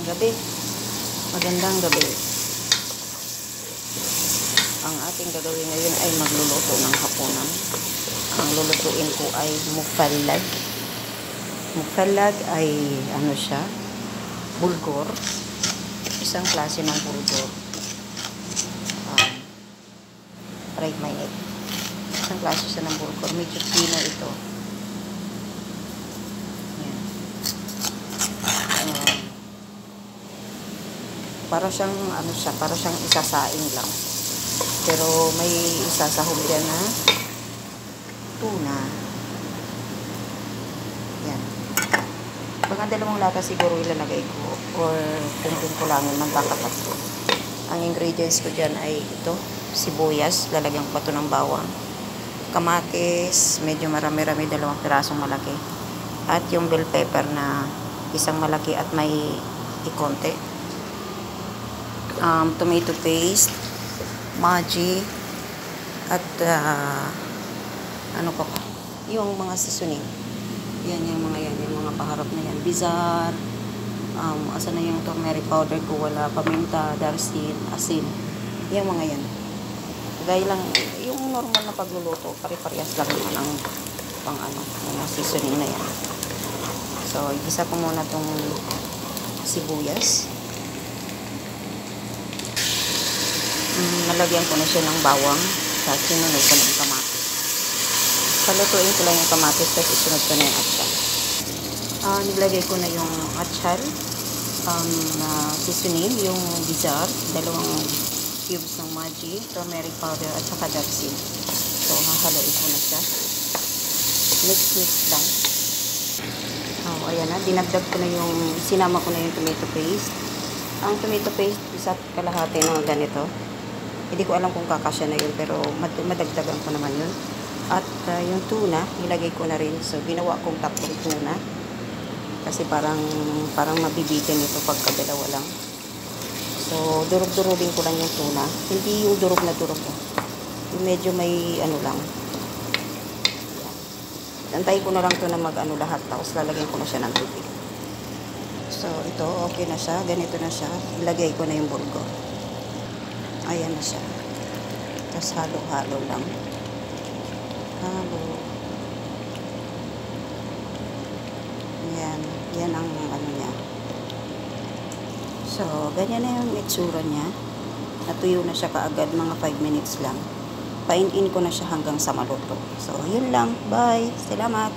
gabi. Magandang gabi. Ang ating gagawin ngayon ay magluluto ng hapunan. Ang lulutuin ko ay mufallag. Mufallag ay ano siya? Bulgur. Isang klase ng bulgur. Right, my egg. Isang klase siya ng bulgur. Medyo pino ito. Para siyang ano siya, para siyang isasaing lang. Pero may isasahog yan na tuna. Yan. Mga dalawang lata siguro ilalagay ko or kung ko lang magkakatatlo. Ang ingredients ko dyan ay ito, sibuyas, lalagyan ko pa ito ng bawang. Kamatis, medyo marami-rami, 2 pirasong malaki. At yung bell pepper na isang malaki at may ikonte. Tomato paste, Maggi, at ano pa pa, yung mga seasoning. Yan yung mga paharap na yan. Bizarre, asa na yung turmeric powder ko, wala, paminta, darsin, asin. Yung mga yan. Dahil lang, yung normal na pagluluto, pare-parehas lang naman ang pang ano, mga seasoning na yan. So, igisa ko muna tong sibuyas. Nalagyan ko na siya ng bawang, tapos sinunod ko na yung kamatis. Palutuin ko lang yung kamatis, tapos isunod ko na yung atchal. Nilagay ko na yung atchal, seasoning, yung bizarre, 2 cubes ng Maggi, turmeric powder, at saka darsin. So, hahaluin ko na siya. Mix lang. Ayan na, dinagdag ko na yung, sinama ko na yung tomato paste. Ang tomato paste, isa't kalahati ng ganito. Hindi ko alam kung kakasya na yun, pero madagdagan ko naman yun. At yung tuna, nilagay ko na rin. So, ginawa kong 3 tuna. Kasi parang mabibitin ito pagka 2 lang. So, durog-durugin ko lang yung tuna. Hindi yung durog na durog. Yung medyo may ano lang. Antayin ko na lang ito na mag-ano lahat. Tapos lalagyan ko na siya ng tubig. So, ito, okay na siya. Ganito na siya. Ilagay ko na yung bulgur. Ayan na siya. Tapos halo-halo lang. Halo. Ayan. Yan ang ano niya. So, ganyan na yung itsura niya. Natuyo na siya kaagad. Mga 5 minutes lang. Pain-in ko na siya hanggang sa maluto. So, yun lang. Bye. Salamat.